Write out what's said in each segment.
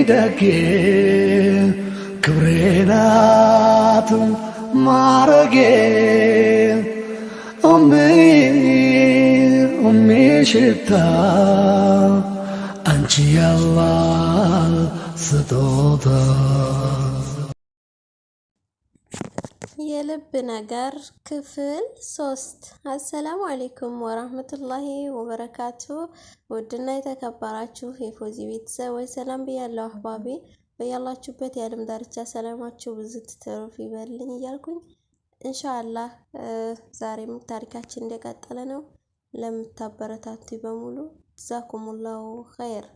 ደጌ ክብሬ ናት ማረጌ ሽታ አንቺ ያላህ ስጦታ የልብ ነገር ክፍል 3። አሰላሙ አለይኩም ወራህመቱላሂ ወበረካቱ። ውድና የተከበራችሁ የፎዚ ቤተሰቦች ሰላም ብያለሁ። አህባቢ በያላችሁበት የዓለም ዳርቻ ሰላማችሁ ብዙ ትተርፍ ይበልኝ እያልኩኝ ኢንሻአላህ ዛሬም ታሪካችን እንደቀጠለ ነው። ለምታበረታቱ በሙሉ ጀዛኩሙላሁ ኸይር።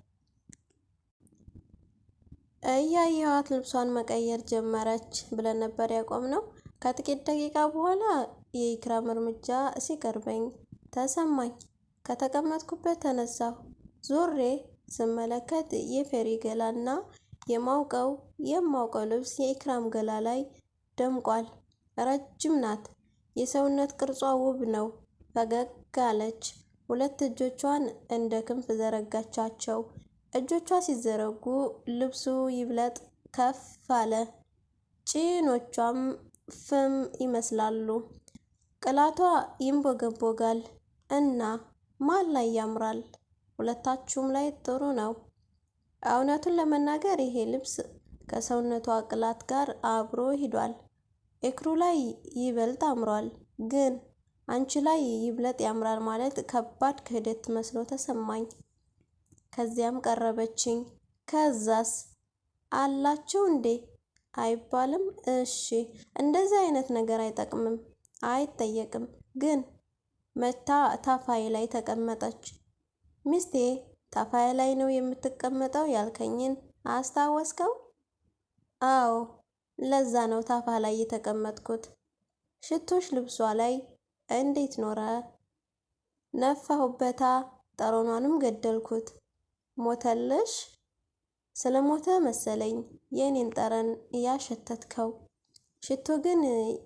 እያየኋት ልብሷን መቀየር ጀመረች ብለን ነበር ያቆምነው። ከጥቂት ደቂቃ በኋላ የኢክራም እርምጃ ሲቀርበኝ ተሰማኝ። ከተቀመጥኩበት ተነሳሁ። ዞሬ ስመለከት የፌሪ ገላና የማውቀው ልብስ የኢክራም ገላ ላይ ደምቋል። ረጅም ናት። የሰውነት ቅርጿ ውብ ነው። ፈገግ አለች። ሁለት እጆቿን እንደ ክንፍ ዘረጋቻቸው። እጆቿ ሲዘረጉ ልብሱ ይብለጥ ከፍ አለ። ጭኖቿም ፍም ይመስላሉ። ቅላቷ ይንቦገቦጋል እና ማን ላይ ያምራል? ሁለታችሁም ላይ ጥሩ ነው። እውነቱን ለመናገር ይሄ ልብስ ከሰውነቷ ቅላት ጋር አብሮ ሂዷል። እክሩ ላይ ይበልጥ አምሯል፣ ግን አንቺ ላይ ይብለጥ ያምራል ማለት ከባድ ክህደት መስሎ ተሰማኝ። ከዚያም ቀረበችኝ። ከዛስ አላችሁ እንዴ አይባልም? እሺ እንደዚህ አይነት ነገር አይጠቅምም፣ አይጠየቅም። ግን መታ ታፋይ ላይ ተቀመጠች። ሚስቴ ታፋይ ላይ ነው የምትቀመጠው ያልከኝን አስታወስከው? አዎ፣ ለዛ ነው ታፋ ላይ የተቀመጥኩት። ሽቶሽ ልብሷ ላይ እንዴት ኖረ? ነፋሁበታ፣ ጠረኗንም ገደልኩት። ሞተልሽ? ስለሞተ መሰለኝ የኔን ጠረን ያሸተትከው። ሽቶ ግን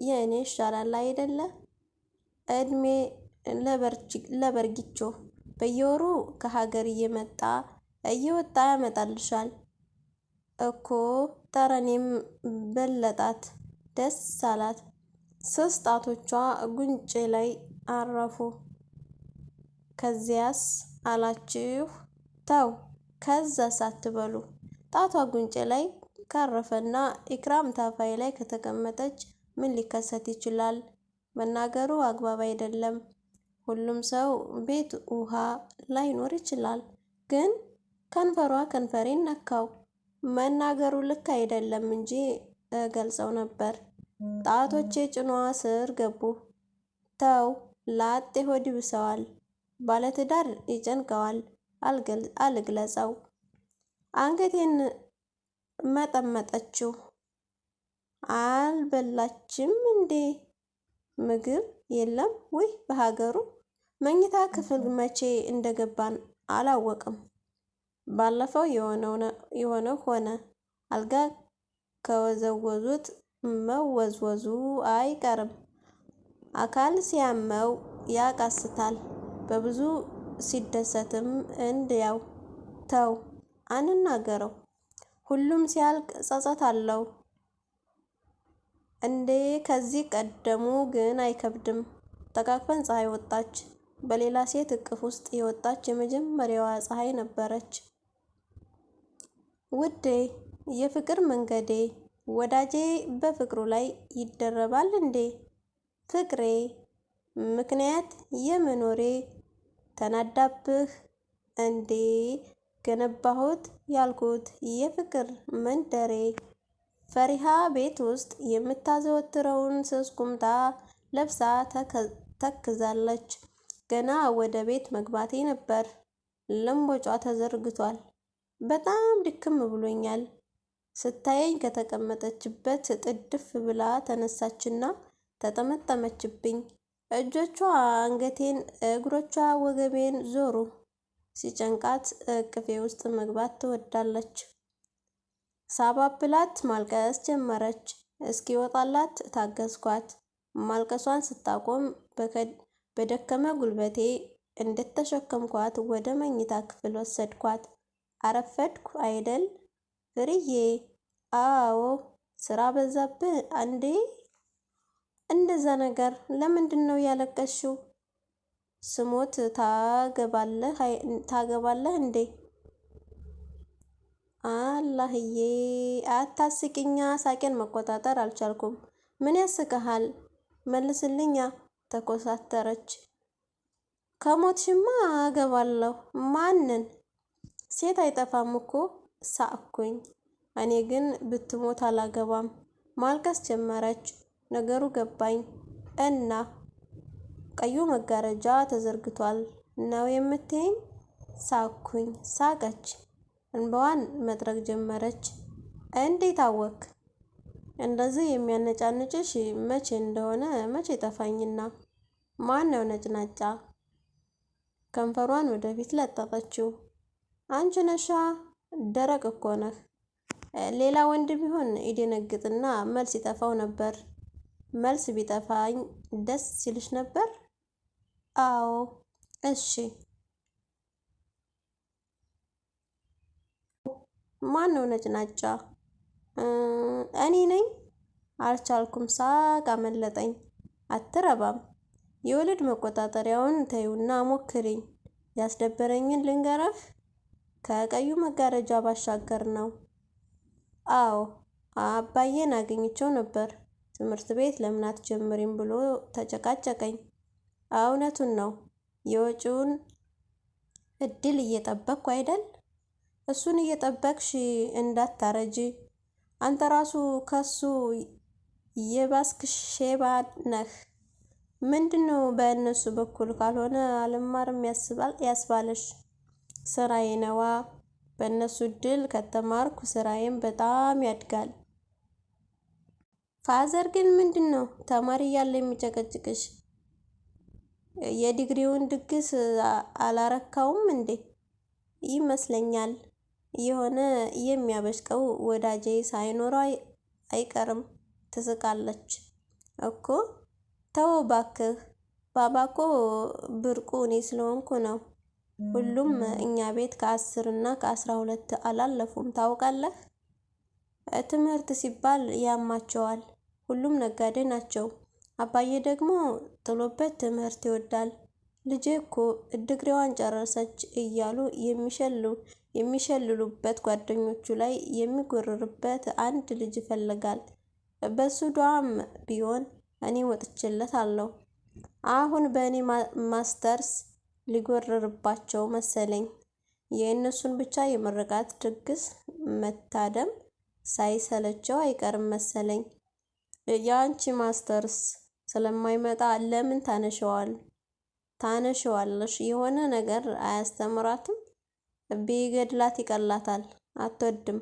የኔ ይሻላል አይደለ? እድሜ ለበርጊቾ በየወሩ ከሀገር እየወጣ ያመጣልሻል እኮ። ጠረኔም በለጣት፣ ደስ አላት። ስስ ጣቶቿ ጉንጬ ላይ አረፉ። ከዚያስ አላችሁ? ተው ከዛስ አትበሉ። ጣቷ ጉንጬ ላይ ካረፈና ኢክራም ታፋይ ላይ ከተቀመጠች ምን ሊከሰት ይችላል? መናገሩ አግባብ አይደለም። ሁሉም ሰው ቤት ውሃ ላይኖር ይችላል፣ ግን ከንፈሯ ከንፈሬን ነካው። መናገሩ ልክ አይደለም እንጂ ገልጸው ነበር። ጣቶቼ ጭኗ ስር ገቡ። ተው ላጤ ሆድ ይብሰዋል፣ ባለትዳር ይጨንቀዋል። አልግለጸው። አንገቴን መጠመጠችው። አልበላችም እንዴ? ምግብ የለም ወይ? በሀገሩ መኝታ ክፍል መቼ እንደገባን አላወቅም። ባለፈው የሆነው ሆነ። አልጋ ከወዘወዙት መወዝወዙ አይቀርም። አካል ሲያመው ያቃስታል፣ በብዙ ሲደሰትም እንዲያው። ተው አንናገረው። ሁሉም ሲያልቅ ጸጸት አለው እንዴ? ከዚህ ቀደሙ ግን አይከብድም። ተቃቅፈን ፀሐይ ወጣች። በሌላ ሴት እቅፍ ውስጥ የወጣች የመጀመሪያዋ ፀሐይ ነበረች። ውዴ፣ የፍቅር መንገዴ፣ ወዳጄ በፍቅሩ ላይ ይደረባል እንዴ? ፍቅሬ፣ ምክንያት የመኖሬ፣ ተናዳብህ እንዴ? ገነባሁት ያልኩት የፍቅር መንደሬ። ፈሪሃ ቤት ውስጥ የምታዘወትረውን ስስ ቁምጣ ለብሳ ተክዛለች። ገና ወደ ቤት መግባቴ ነበር። ለምቦጯ ተዘርግቷል። በጣም ድክም ብሎኛል። ስታየኝ ከተቀመጠችበት ጥድፍ ብላ ተነሳችና ተጠመጠመችብኝ። እጆቿ አንገቴን፣ እግሮቿ ወገቤን ዞሩ። ሲጨንቃት እቅፌ ውስጥ መግባት ትወዳለች። ሳባብላት ማልቀስ ጀመረች። እስኪወጣላት ታገዝኳት። ማልቀሷን ስታቆም በደከመ ጉልበቴ እንደተሸከምኳት ወደ መኝታ ክፍል ወሰድኳት። አረፈድኩ አይደል ፍርዬ? አዎ። ስራ በዛብህ አንዴ? እንደዛ ነገር። ለምንድን ነው ያለቀሽው? ስሞት ታገባለህ እንዴ? አላህዬ አታስቂኛ። ሳቄን መቆጣጠር አልቻልኩም። ምን ያስቅሃል? መልስልኛ። ተኮሳተረች። ከሞትሽማ አገባለሁ። ማንን? ሴት አይጠፋም እኮ። ሳቅኩኝ። እኔ ግን ብትሞት አላገባም። ማልቀስ ጀመረች። ነገሩ ገባኝ። እና ቀዩ መጋረጃ ተዘርግቷል ነው የምትይኝ? ሳቅኩኝ። ሳቀች። እንባዋን መጥረግ ጀመረች። እንዴት አወክ? እንደዚህ የሚያነጫንጭሽ መቼ እንደሆነ መቼ ጠፋኝና። ማን ነው ነጭናጫ? ከንፈሯን ወደፊት ለጠፈችው። አንቺ ነሻ። ደረቅ እኮ ነህ። ሌላ ወንድ ቢሆን ይደነግጥና መልስ ይጠፋው ነበር። መልስ ቢጠፋኝ ደስ ሲልሽ ነበር? አዎ። እሺ። ማን ነው ነጭናጫ? እኔ ነኝ። አልቻልኩም። ሳቅ አመለጠኝ። አትረባም። የወለድ መቆጣጠሪያውን ተይውና ሞክሪኝ። ያስደበረኝን ልንገረህ። ከቀዩ መጋረጃ ባሻገር ነው። አዎ። አባዬን አግኝቼው ነበር። ትምህርት ቤት ለምን አትጀምሪም ብሎ ተጨቃጨቀኝ። እውነቱን ነው። የወጪውን እድል እየጠበቅኩ አይደል? እሱን እየጠበቅሽ እንዳታረጂ። አንተ ራሱ ከሱ የባስክ ሼባ ነህ። ምንድነው በእነሱ በኩል ካልሆነ አልማርም ያስባለሽ? ስራዬ ነዋ። በእነሱ እድል ከተማርኩ ስራዬም በጣም ያድጋል። ፋዘር ግን ምንድነው ተማሪ እያለ የሚጨቀጭቅሽ? የዲግሪውን ድግስ አላረካውም እንዴ? ይመስለኛል። የሆነ የሚያበሽቀው ወዳጄ ሳይኖረው አይቀርም። ትስቃለች። እኮ ተው ባክህ። ባባኮ ብርቁ እኔ ስለሆንኩ ነው። ሁሉም እኛ ቤት ከ10 እና ከ12 አላለፉም ታውቃለህ። ትምህርት ሲባል ያማቸዋል። ሁሉም ነጋዴ ናቸው። አባዬ ደግሞ ጥሎበት ትምህርት ይወዳል። ልጄ እኮ ዲግሪዋን ጨረሰች እያሉ የሚሸልሉበት ጓደኞቹ ላይ የሚጎርርበት አንድ ልጅ ይፈልጋል። በሱ ዱዓም ቢሆን እኔ ወጥቼለታለሁ። አሁን በእኔ ማስተርስ ሊጎርርባቸው መሰለኝ። የእነሱን ብቻ የምርቃት ድግስ መታደም ሳይሰለቸው አይቀርም መሰለኝ። የአንቺ ማስተርስ ስለማይመጣ ለምን ታነሸዋለሽ? የሆነ ነገር አያስተምራትም? ቢገድላት ይቀላታል። አትወድም።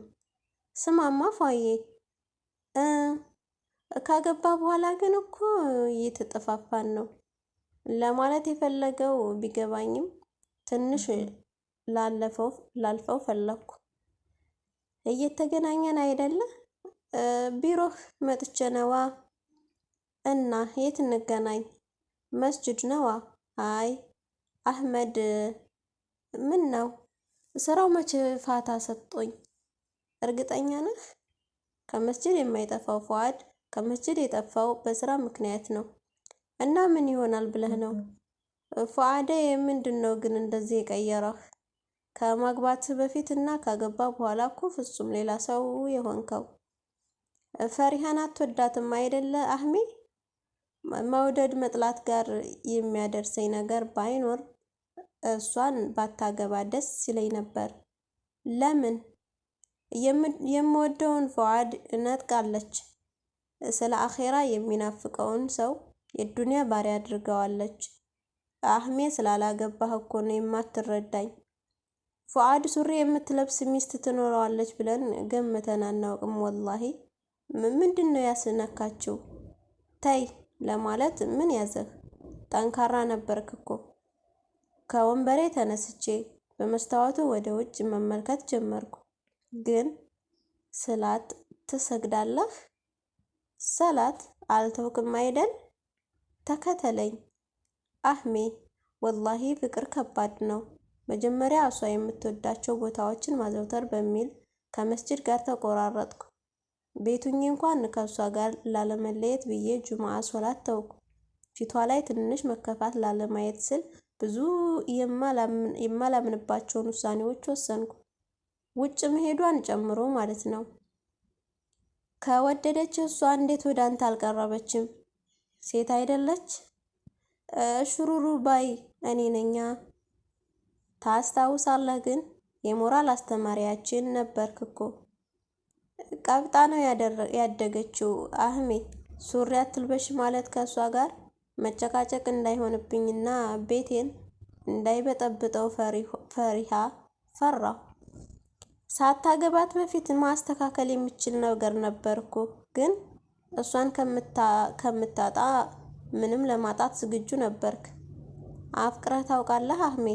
ስማማ ፏዬ፣ ካገባ በኋላ ግን እኮ እየተጠፋፋን ነው ለማለት የፈለገው ቢገባኝም ትንሽ ላልፈው ፈለኩ። እየተገናኘን አይደለ? ቢሮህ መጥቼ ነዋ። እና የት እንገናኝ? መስጅድ ነዋ። አይ አህመድ፣ ምን ነው ስራው መቼ ፋታ ሰጥቶኝ? እርግጠኛ ነህ? ከመስጅድ የማይጠፋው ፉአድ ከመስጅድ የጠፋው በስራ ምክንያት ነው። እና ምን ይሆናል ብለህ ነው? ፉአዴ ምንድን ነው ግን እንደዚህ የቀየረህ? ከማግባትህ በፊት እና ካገባ በኋላ እኮ ፍጹም ሌላ ሰው የሆንከው። ፈሪሃን አትወዳትም አይደለ አህሜ? መውደድ መጥላት ጋር የሚያደርሰኝ ነገር ባይኖር እሷን ባታገባ ደስ ይለኝ ነበር። ለምን? የምወደውን ፉአድ ነጥቃለች። ስለ አኼራ የሚናፍቀውን ሰው የዱንያ ባሪያ አድርገዋለች። አህሜ ስላላገባህ እኮ ነው የማትረዳኝ። ፉአድ ሱሪ የምትለብስ ሚስት ትኖረዋለች ብለን ገምተን አናውቅም። ወላሂ ምንድን ነው ያስነካችው? ተይ ለማለት ምን ያዘህ? ጠንካራ ነበርክ እኮ። ከወንበሬ ተነስቼ በመስታወቱ ወደ ውጭ መመልከት ጀመርኩ። ግን ሰላት ትሰግዳለህ? ሰላት አልተውክም አይደል? ተከተለኝ አህሜ። ወላሂ ፍቅር ከባድ ነው። መጀመሪያ እሷ የምትወዳቸው ቦታዎችን ማዘውተር በሚል ከመስጂድ ጋር ተቆራረጥኩ። ቤቱኝ እንኳን ከእሷ ጋር ላለመለየት ብዬ ጁምዓ ሶላት ተውኩ። ፊቷ ላይ ትንሽ መከፋት ላለማየት ስል ብዙ የማላምንባቸውን ውሳኔዎች ወሰንኩ። ውጭ መሄዷን ጨምሮ ማለት ነው። ከወደደች እሷ እንዴት ወደ አንተ አልቀረበችም? ሴት አይደለች? ሽሩሩ ባይ እኔ ነኛ። ታስታውሳለህ ግን የሞራል አስተማሪያችን ነበርክ እኮ። ቀብጣ ነው ያደገችው። አህሜ ሱሪ አትልበሽ ማለት ከእሷ ጋር መጨቃጨቅ እንዳይሆንብኝና ቤቴን እንዳይበጠብጠው ፈራሁ። ሳታገባት በፊት ማስተካከል የሚችል ነገር ነበር እኮ። ግን እሷን ከምታጣ ምንም ለማጣት ዝግጁ ነበርክ። አፍቅረህ ታውቃለህ አህሜ?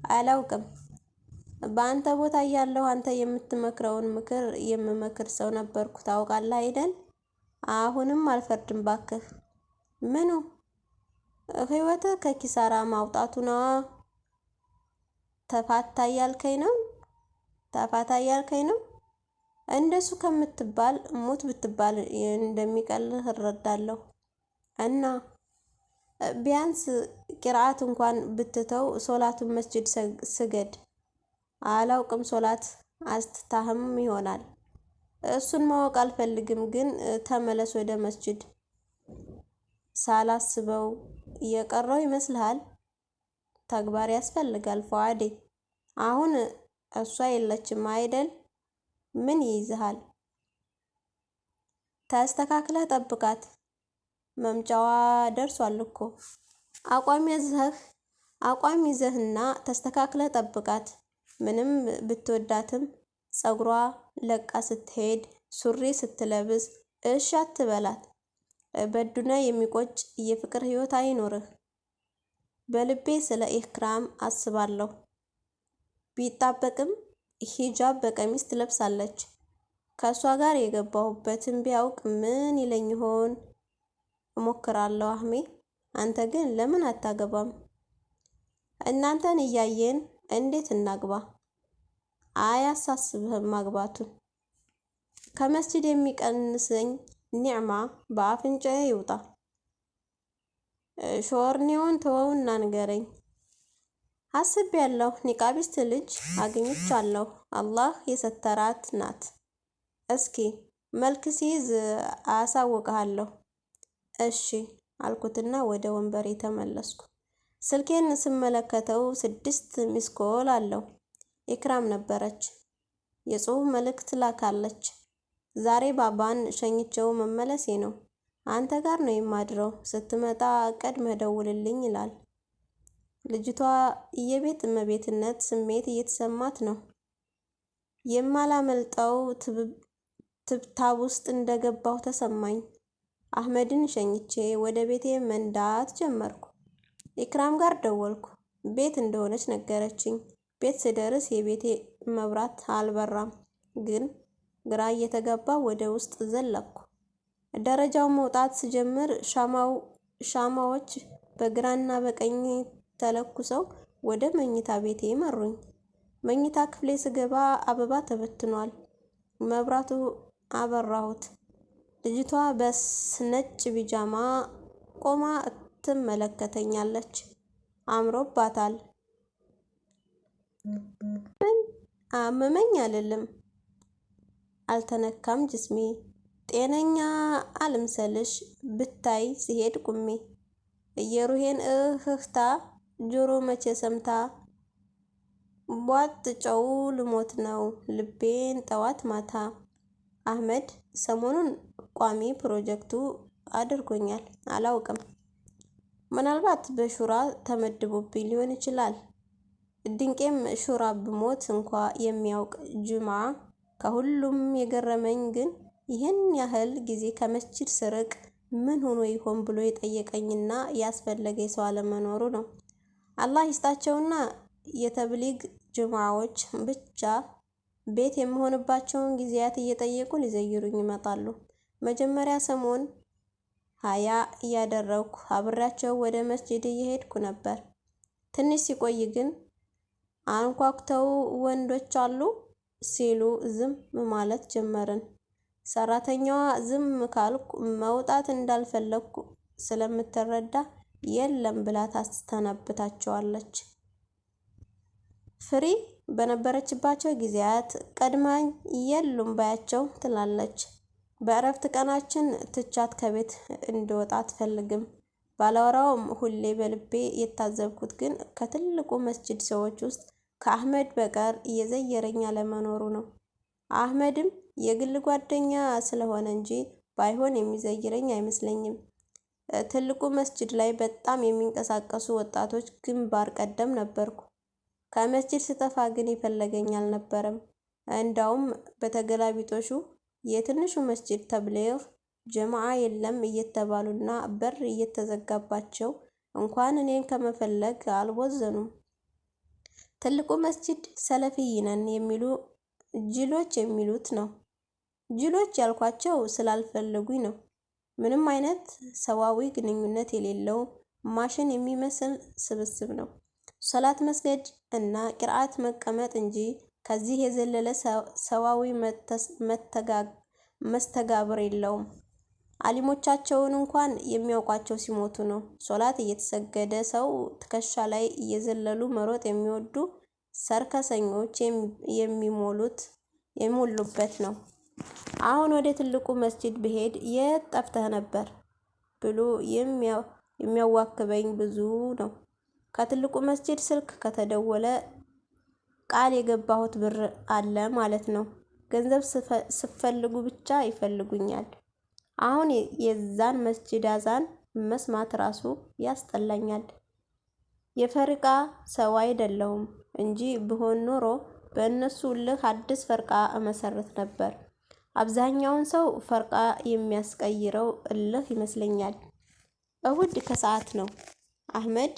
አላውቅም። በአንተ ቦታ እያለሁ አንተ የምትመክረውን ምክር የምመክር ሰው ነበርኩ። ታውቃለህ አይደል? አሁንም አልፈርድም ባክህ። ምኑ? ህይወትህ ከኪሳራ ማውጣቱ ነዋ። ተፋታ እያልከኝ ነው? እንደሱ ከምትባል ሙት ብትባል እንደሚቀልህ እረዳለሁ። እና ቢያንስ ቂርአት እንኳን ብትተው ሶላቱን መስጂድ ስገድ። አላውቅም፣ ሶላት አስትታህም ይሆናል። እሱን ማወቅ አልፈልግም፣ ግን ተመለስ ወደ መስጂድ። ሳላስበው እየቀረው ይመስልሃል? ተግባር ያስፈልጋል ፉአዴ። አሁን እሷ የለችም አይደል? ምን ይይዝሃል? ተስተካክለህ ጠብቃት። መምጫዋ ደርሷል እኮ። አቋም ይዘህና ተስተካክለህ ጠብቃት። ምንም ብትወዳትም ፀጉሯ ለቃ ስትሄድ ሱሪ ስትለብስ እሺ አትበላት። በዱና የሚቆጭ የፍቅር ህይወት አይኖርህ። በልቤ ስለ ኢክራም አስባለሁ። ቢጣበቅም ሂጃብ በቀሚስ ትለብሳለች። ከእሷ ጋር የገባሁበትን ቢያውቅ ምን ይለኝ ይሆን? እሞክራለሁ አህሜ። አንተ ግን ለምን አታገባም? እናንተን እያየን እንዴት እናግባ? አያሳስብህም ማግባቱን? ከመስጂድ የሚቀንሰኝ ኒዕማ በአፍንጫዬ ይውጣ። ሾርኔውን ተወውና ንገረኝ። አስቤያለሁ። ኒቃቢስት ልጅ አግኝቻለሁ። አላህ የሰተራት ናት። እስኪ መልክ ሲይዝ አሳውቅሃለሁ። እሺ አልኩትና ወደ ወንበሬ ተመለስኩ። ስልኬን ስመለከተው 6 ሚስኮል አለው። ኢክራም ነበረች። የጽሁፍ መልእክት ላካለች። ዛሬ ባባን ሸኝቼው መመለሴ ነው። አንተ ጋር ነው የማድረው። ስትመጣ ቀድመህ ደውልልኝ ይላል። ልጅቷ የቤት እመቤትነት ስሜት እየተሰማት ነው። የማላመልጠው ትብታብ ውስጥ እንደገባሁ ተሰማኝ። አህመድን ሸኝቼ ወደ ቤቴ መንዳት ጀመርኩ። ኢክራም ጋር ደወልኩ። ቤት እንደሆነች ነገረችኝ። ቤት ስደርስ የቤቴ መብራት አልበራም፣ ግን ግራ እየተገባ ወደ ውስጥ ዘለኩ። ደረጃው መውጣት ስጀምር ሻማዎች በግራና በቀኝ ተለኩሰው ወደ መኝታ ቤቴ መሩኝ። መኝታ ክፍሌ ስገባ አበባ ተበትኗል። መብራቱ አበራሁት። ልጅቷ በነጭ ቢጃማ ቆማ ትመለከተኛለች። አምሮባታል። አመመኝ አልልም፣ አልተነካም ጅስሜ። ጤነኛ አልምሰልሽ ብታይ ሲሄድ ቁሜ። የሩሄን እህፍታ ጆሮ መቼ ሰምታ። ቧጥ ጨው ልሞት ነው ልቤን ጠዋት ማታ። አህመድ ሰሞኑን ቋሚ ፕሮጀክቱ አድርጎኛል። አላውቅም፣ ምናልባት በሹራ ተመድቦብኝ ሊሆን ይችላል። ድንቄም ሹራ ብሞት እንኳ የሚያውቅ ጁምዓ። ከሁሉም የገረመኝ ግን ይህን ያህል ጊዜ ከመስጂድ ስርቅ ምን ሆኖ ይሆን ብሎ የጠየቀኝና ያስፈለገኝ ሰው አለመኖሩ ነው። አላህ ይስጣቸውና የተብሊግ ጁምዓዎች ብቻ ቤት የምሆንባቸውን ጊዜያት እየጠየቁ ሊዘይሩኝ ይመጣሉ። መጀመሪያ ሰሞን ሀያ እያደረግኩ አብሬያቸው ወደ መስጂድ እየሄድኩ ነበር። ትንሽ ሲቆይ ግን አንኳኩተው ወንዶች አሉ ሲሉ ዝም ማለት ጀመርን። ሰራተኛዋ ዝም ካልኩ መውጣት እንዳልፈለግኩ ስለምትረዳ የለም ብላ ታስተናብታቸዋለች። ፍሪ በነበረችባቸው ጊዜያት ቀድማኝ የሉም ባያቸው ትላለች። በእረፍት ቀናችን ትቻት ከቤት እንድወጣ አትፈልግም። ባላወራውም ሁሌ በልቤ የታዘብኩት ግን ከትልቁ መስጂድ ሰዎች ውስጥ ከአህመድ በቀር እየዘየረኝ አለመኖሩ ነው። አህመድም የግል ጓደኛ ስለሆነ እንጂ ባይሆን የሚዘይረኝ አይመስለኝም። ትልቁ መስጂድ ላይ በጣም የሚንቀሳቀሱ ወጣቶች ግንባር ቀደም ነበርኩ። ከመስጂድ ስጠፋ ግን ይፈለገኝ አልነበረም። እንዳውም በተገላቢጦሹ የትንሹ መስጂድ ተብሊግ ጀማዓ የለም እየተባሉና በር እየተዘጋባቸው እንኳን እኔን ከመፈለግ አልቦዘኑም። ትልቁ መስጂድ ሰለፊይ ነን የሚሉ ጅሎች የሚሉት ነው። ጅሎች ያልኳቸው ስላልፈለጉኝ ነው። ምንም አይነት ሰዋዊ ግንኙነት የሌለው ማሽን የሚመስል ስብስብ ነው። ሶላት መስገድ እና ቂርአት መቀመጥ እንጂ ከዚህ የዘለለ ሰዋዊ መስተጋብር የለውም። አሊሞቻቸውን እንኳን የሚያውቋቸው ሲሞቱ ነው። ሶላት እየተሰገደ ሰው ትከሻ ላይ እየዘለሉ መሮጥ የሚወዱ ሰርከሰኞች የሚሞሉበት ነው። አሁን ወደ ትልቁ መስጂድ ብሄድ የት ጠፍተህ ነበር ብሎ የሚያዋክበኝ ብዙ ነው። ከትልቁ መስጂድ ስልክ ከተደወለ ቃል የገባሁት ብር አለ ማለት ነው። ገንዘብ ስፈልጉ ብቻ ይፈልጉኛል። አሁን የዛን መስጂድ አዛን መስማት ራሱ ያስጠላኛል። የፈርቃ ሰው አይደለሁም እንጂ ብሆን ኖሮ በእነሱ እልህ አዲስ ፈርቃ እመሰርት ነበር። አብዛኛውን ሰው ፈርቃ የሚያስቀይረው እልህ ይመስለኛል። እሁድ ከሰዓት ነው። አህመድ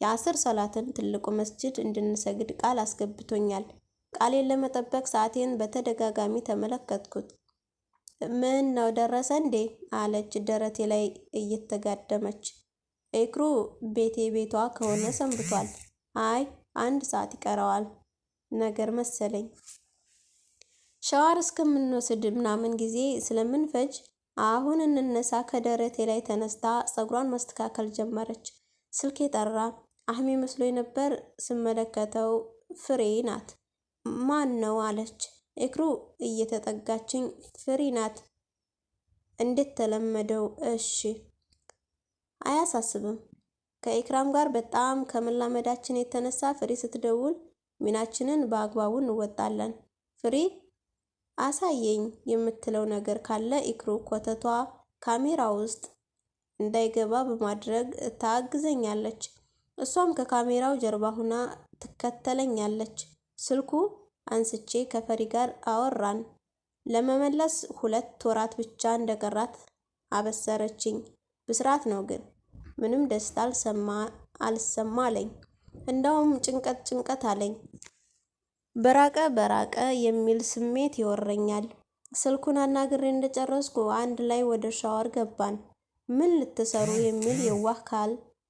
የአስር ሰላትን ትልቁ መስጂድ እንድንሰግድ ቃል አስገብቶኛል። ቃሌን ለመጠበቅ ሰዓቴን በተደጋጋሚ ተመለከትኩት። ምን ነው ደረሰ እንዴ? አለች ደረቴ ላይ እየተጋደመች። ኤክሩ ቤቷ ከሆነ ሰንብቷል። አይ 1 ሰዓት ይቀረዋል ነገር መሰለኝ። ሸዋር እስከምንወስድ ምናምን ጊዜ ስለምንፈጅ አሁን እንነሳ። ከደረቴ ላይ ተነስታ ፀጉሯን ማስተካከል ጀመረች። ስልኬ ጠራ። አህሜ መስሎኝ ነበር። ስመለከተው ፍሬ ናት። ማን ነው አለች ኤክሩ እየተጠጋችኝ። ፍሬ ናት እንዴት ተለመደው። እሺ አያሳስብም። ከኢክራም ጋር በጣም ከመላመዳችን የተነሳ ፍሬ ስትደውል ሚናችንን በአግባቡ እንወጣለን። ፍሬ አሳየኝ የምትለው ነገር ካለ ኢክሩ ኮተቷ ካሜራ ውስጥ እንዳይገባ በማድረግ ታግዘኛለች። እሷም ከካሜራው ጀርባ ሆና ትከተለኛለች። ስልኩ አንስቼ ከፈሪ ጋር አወራን። ለመመለስ 2 ወራት ብቻ እንደቀራት አበሰረችኝ። ብስራት ነው ግን ምንም ደስታ አልሰማ አለኝ። እንዳውም ጭንቀት አለኝ። በራቀ የሚል ስሜት ይወረኛል። ስልኩን አናግሬ እንደጨረስኩ አንድ ላይ ወደ ሻወር ገባን። ምን ልትሰሩ የሚል የዋህ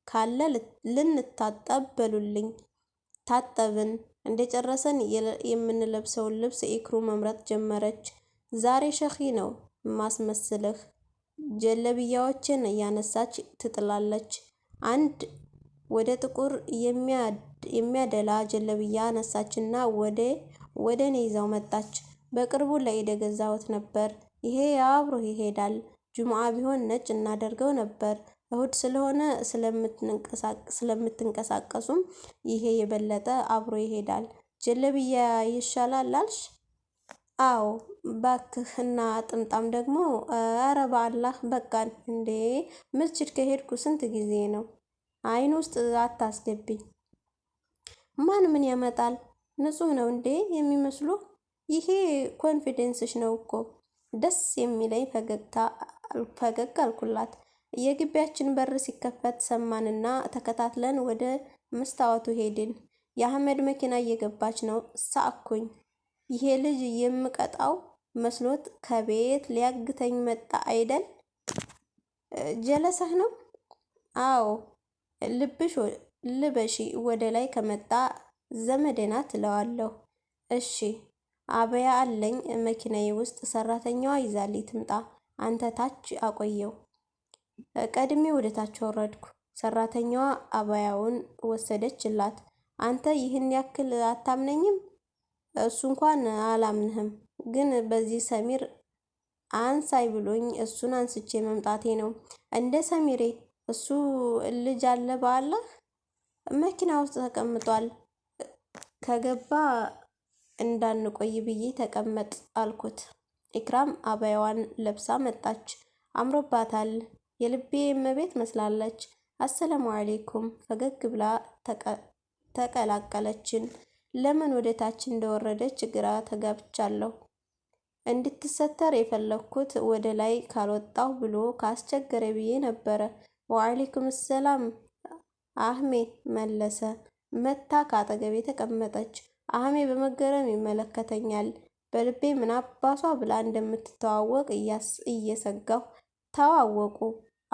ካለ ልንታጠብ በሉልኝ። ታጠብን። እንደጨረሰን የምንለብሰውን ልብስ ኢክሩ መምረጥ ጀመረች። ዛሬ ሸኺ ነው ማስመስልህ። ጀለብያዎችን እያነሳች ትጥላለች። አንድ ወደ ጥቁር የሚያደላ ጀለብያ አነሳችና ወደ እኔ ይዛው መጣች። በቅርቡ ለኢድ የገዛሁት ነበር። ይሄ አብሮ ይሄዳል። ጁምዓ ቢሆን ነጭ እናደርገው ነበር። እሁድ ስለሆነ ስለምትንቀሳቀሱም ይሄ የበለጠ አብሮ ይሄዳል። ጀለብያ ይሻላል አልሽ? አዎ ባክህ። እና ጥምጣም ደግሞ ኧረ በአላህ በቃን እንዴ! መስጂድ ከሄድኩ ስንት ጊዜ ነው። አይን ውስጥ አታስገብኝ። ማን ምን ያመጣል? ንጹህ ነው እንዴ የሚመስሉ? ይሄ ኮንፊደንስሽ ነው እኮ። ደስ የሚለኝ ፈገግ አልኩላት። የግቢያችን በር ሲከፈት ሰማንና ተከታትለን ወደ መስታወቱ ሄድን። የአህመድ መኪና እየገባች ነው። ሳቅኩኝ። ይሄ ልጅ የምቀጣው መስሎት ከቤት ሊያግተኝ መጣ አይደል? ጀለሰህ ነው? አዎ ልበሺ፣ ወደ ላይ ከመጣ ዘመዴ ናት እለዋለሁ። እሺ አበያ አለኝ መኪናዬ ውስጥ፣ ሰራተኛዋ ይዛልኝ ትምጣ፣ አንተ ታች አቆየው። ቀድሜ ወደ ታች ወረድኩ። ሰራተኛዋ አበያውን ወሰደችላት። አንተ ይህን ያክል አታምነኝም? እሱ እንኳን አላምንህም፣ ግን በዚህ ሰሚር አንሳይ ብሎኝ እሱን አንስቼ መምጣቴ ነው። እንደ ሰሚሬ እሱ ልጅ አለ በአላህ? መኪና ውስጥ ተቀምጧል። ከገባ እንዳንቆይ ብዬ ተቀመጥ አልኩት። ኢክራም አበያዋን ለብሳ መጣች። አምሮባታል። የልቤ እመቤት መስላለች። አሰላሙ አለይኩም ፈገግ ብላ ተቀላቀለችን። ለምን ወደ ታች እንደወረደች ግራ ተጋብቻለሁ። እንድትሰተር የፈለኩት ወደ ላይ ካልወጣሁ ብሎ ካስቸገረ ብዬ ነበረ። ወአለይኩም ሰላም አህሜ መለሰ። መታ ካጠገቤ ተቀመጠች። አህሜ በመገረም ይመለከተኛል። በልቤ ምን አባሷ ብላ እንደምትተዋወቅ እየሰጋሁ ተዋወቁ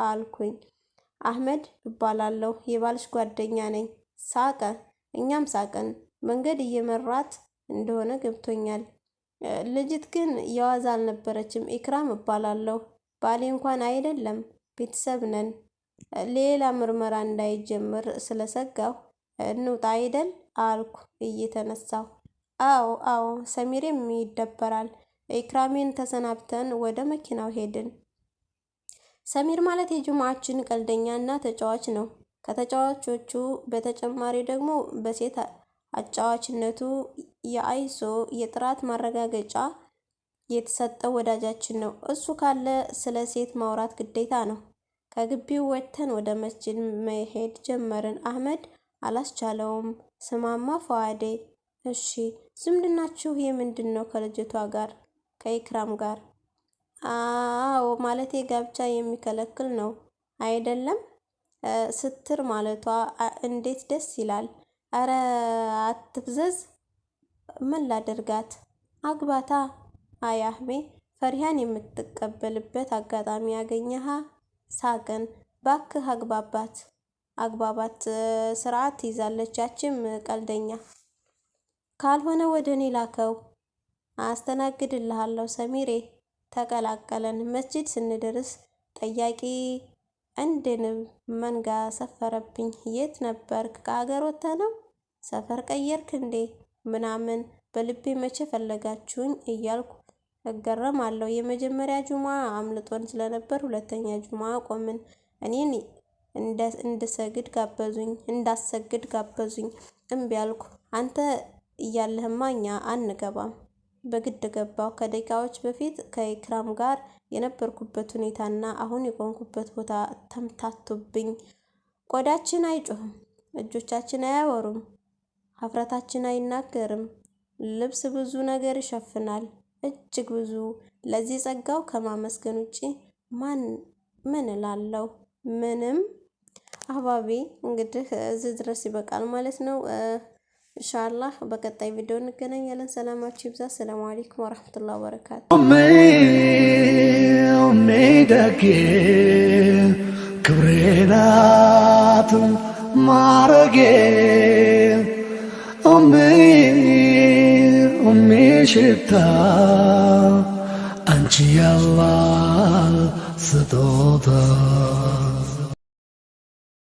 አልኩኝ። አህመድ እባላለሁ፣ የባልሽ ጓደኛ ነኝ። ሳቀ። እኛም ሳቅን። መንገድ እየመራት እንደሆነ ገብቶኛል። ልጅት ግን የዋዛ አልነበረችም። ኢክራም እባላለሁ፣ ባሌ እንኳን አይደለም፣ ቤተሰብ ነን። ሌላ ምርመራ እንዳይጀምር ስለሰጋሁ እንውጣ አይደል አልኩ እየተነሳሁ። አዎ ሰሚሬም ይደበራል። ኢክራሜን ተሰናብተን ወደ መኪናው ሄድን። ሰሚር ማለት የጁማዓችን ቀልደኛ እና ተጫዋች ነው። ከተጫዋቾቹ በተጨማሪ ደግሞ በሴት አጫዋችነቱ የአይሶ የጥራት ማረጋገጫ የተሰጠው ወዳጃችን ነው። እሱ ካለ ስለ ሴት ማውራት ግዴታ ነው። ከግቢው ወጥተን ወደ መስጂድ መሄድ ጀመርን። አህመድ አላስቻለውም። ስማማ ፈዋዴ፣ እሺ ዝምድናችሁ የምንድን ነው? ከልጅቷ ጋር ከኢክራም ጋር? አዎ ማለቴ ጋብቻ የሚከለክል ነው አይደለም? ስትር ማለቷ እንዴት ደስ ይላል። አረ አትፍዘዝ። ምን ላደርጋት? አግባታ። አይ አህሜ፣ ፈሪሃን የምትቀበልበት አጋጣሚ ያገኘሃ? ሳቅን። ባክህ አግባባት። ስርዓት ይዛለች ያችም ቀልደኛ። ካልሆነ ወደ እኔ ላከው፣ አስተናግድልሃለሁ ሰሚሬ። ተቀላቀለን። መስጂድ ስንደርስ ጠያቂ እንደ ንብ መንጋ ሰፈረብኝ። የት ነበርክ? ከሀገር ወጥተህ ነው? ሰፈር ቀየርክ እንዴ? ምናምን በልቤ መቼ ፈለጋችሁኝ እያልኩ እገረማለሁ። የመጀመሪያ ጁማ አምልጦን ስለነበር ሁለተኛ ጁማ ቆምን። እኔን እንዳሰግድ ጋበዙኝ። እምቢ አልኩ። አንተ እያለህማ እኛ አንገባም። በግድ ገባው። ከደቂቃዎች በፊት ከኢክራም ጋር የነበርኩበት ሁኔታና አሁን የቆምኩበት ቦታ ተምታቱብኝ። ቆዳችን አይጮህም፣ እጆቻችን አያወሩም፣ ሀፍረታችን አይናገርም። ልብስ ብዙ ነገር ይሸፍናል፣ እጅግ ብዙ። ለዚህ ጸጋው ከማመስገን ውጪ ምን እላለሁ? ምንም። አህባቢ እንግዲህ እዚህ ድረስ ይበቃል ማለት ነው። ኢንሻአላህ በቀጣይ ቪዲዮ እንገናኛለን። ሰላማችሁ ይብዛ። ሰላም አለይኩም ወራህመቱላሂ ወበረካቱ። ደጌ ክብሬ ናት ማረጌ ሽታ አንቺ ያላህ ስጦታ